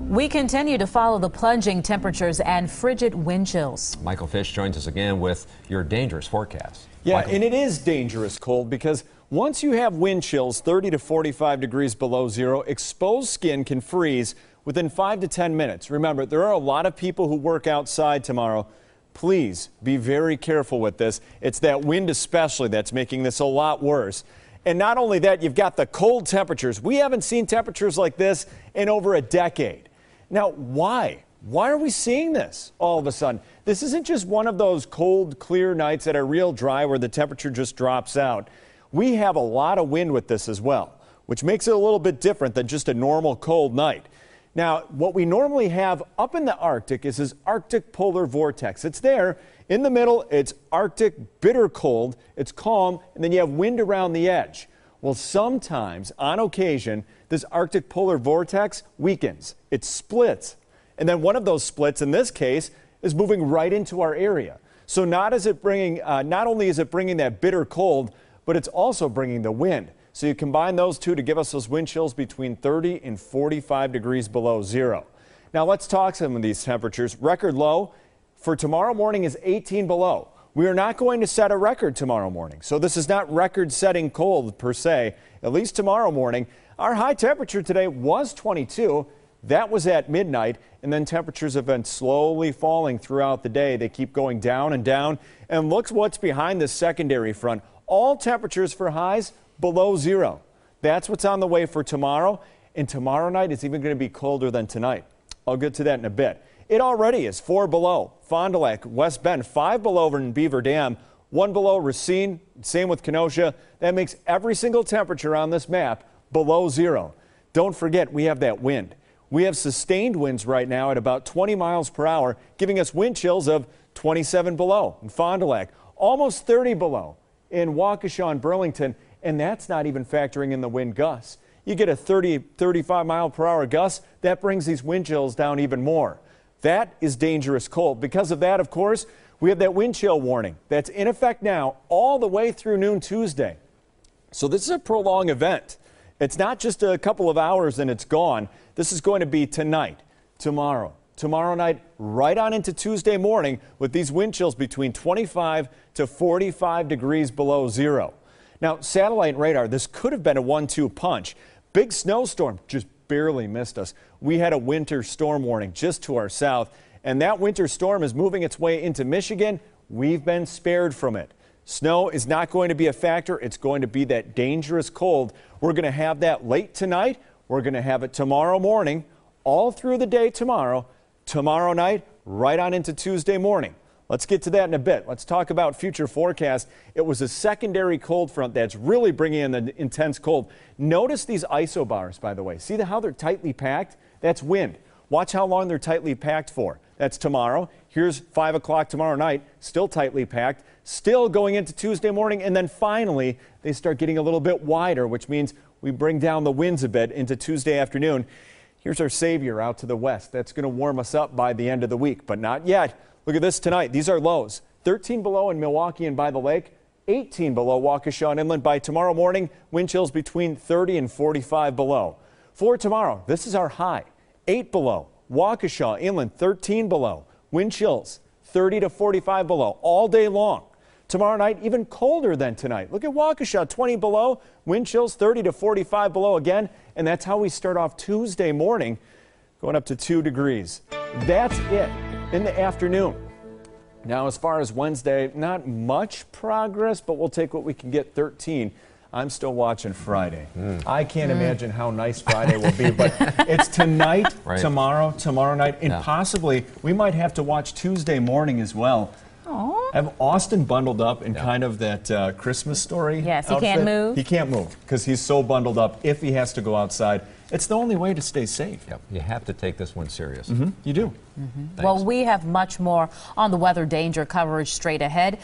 We continue to follow the plunging temperatures and frigid wind chills. Michael Fish joins us again with your dangerous forecast. Yeah, Michael. and it is dangerous cold because once you have wind chills 30 to 45 degrees below zero, exposed skin can freeze within 5 to 10 minutes. Remember, there are a lot of people who work outside tomorrow. Please be very careful with this. It's that wind especially that's making this a lot worse. And not only that, you've got the cold temperatures. We haven't seen temperatures like this in over a decade. Now, why? Why are we seeing this all of a sudden? This isn't just one of those cold, clear nights that are real dry where the temperature just drops out. We have a lot of wind with this as well, which makes it a little bit different than just a normal cold night. Now, what we normally have up in the Arctic is this Arctic polar vortex. It's there in the middle. It's Arctic bitter cold. It's calm, and then you have wind around the edge. Well, sometimes, on occasion, this Arctic polar vortex weakens. It splits. And then one of those splits, in this case, is moving right into our area. So not only is it bringing that bitter cold, but it's also bringing the wind. So you combine those two to give us those wind chills between 30 and 45 degrees below zero. Now let's talk some of these temperatures. Record low for tomorrow morning is 18 below. We are not going to set a record tomorrow morning. So this is not record-setting cold per se, at least tomorrow morning. Our high temperature today was 22. That was at midnight, and then temperatures have been slowly falling throughout the day. They keep going down and down. And look what's behind this secondary front. All temperatures for highs below zero. That's what's on the way for tomorrow. And tomorrow night is even going to be colder than tonight. I'll get to that in a bit. It already is 4 below. Fond du Lac, West Bend, 5 below over in Beaver Dam, 1 below Racine, same with Kenosha. That makes every single temperature on this map below zero. Don't forget, we have that wind. We have sustained winds right now at about 20 miles per hour, giving us wind chills of 27 below in Fond du Lac, almost 30 below in Waukesha and Burlington, and that's not even factoring in the wind gusts. You get a 35 mile per hour gust, that brings these wind chills down even more. That is dangerous cold. Because of that, of course, we have that wind chill warning that's in effect now all the way through noon Tuesday. So this is a prolonged event. It's not just a couple of hours and it's gone. This is going to be tonight, tomorrow night, right on into Tuesday morning with these wind chills between 25 to 45 degrees below zero. Now, satellite radar, this could have been a 1-2 punch. Big snowstorm just barely missed us. We had a winter storm warning just to our south, and that winter storm is moving its way into Michigan. We've been spared from it. Snow is not going to be a factor. It's going to be that dangerous cold. We're going to have that late tonight. We're going to have it tomorrow morning, all through the day tomorrow night, right on into Tuesday morning. Let's get to that in a bit. Let's talk about future forecast. It was a secondary cold front that's really bringing in the intense cold. Notice these isobars, by the way. See how they're tightly packed? That's wind. Watch how long they're tightly packed for. That's tomorrow. Here's 5 o'clock tomorrow night, still tightly packed, still going into Tuesday morning, and then finally they start getting a little bit wider, which means we bring down the winds a bit into Tuesday afternoon. Here's our savior out to the west. That's going to warm us up by the end of the week, but not yet. Look at this tonight. These are lows. 13 below in Milwaukee and by the lake, 18 below Waukesha and inland. By tomorrow morning, wind chills between 30 and 45 below. For tomorrow, this is our high. 8 below. Waukesha inland, 13 below. Wind chills 30 to 45 below all day long. Tomorrow night, even colder than tonight. Look at Waukesha, 20 below. Wind chills 30 to 45 below again. And that's how we start off Tuesday morning, going up to 2 degrees. That's it in the afternoon. Now, as far as Wednesday, not much progress, but we'll take what we can get, 13. I'm still watching Friday. I can't imagine how nice Friday will be, but it's tonight, right. tomorrow night, and possibly we might have to watch Tuesday morning as well. Aww. I have Austin bundled up in kind of that Christmas Story Yes, he outfit. can't move. He can't move because he's so bundled up if he has to go outside. It's the only way to stay safe. Yep. You have to take this one serious. You do. Well, we have much more on the weather danger coverage straight ahead.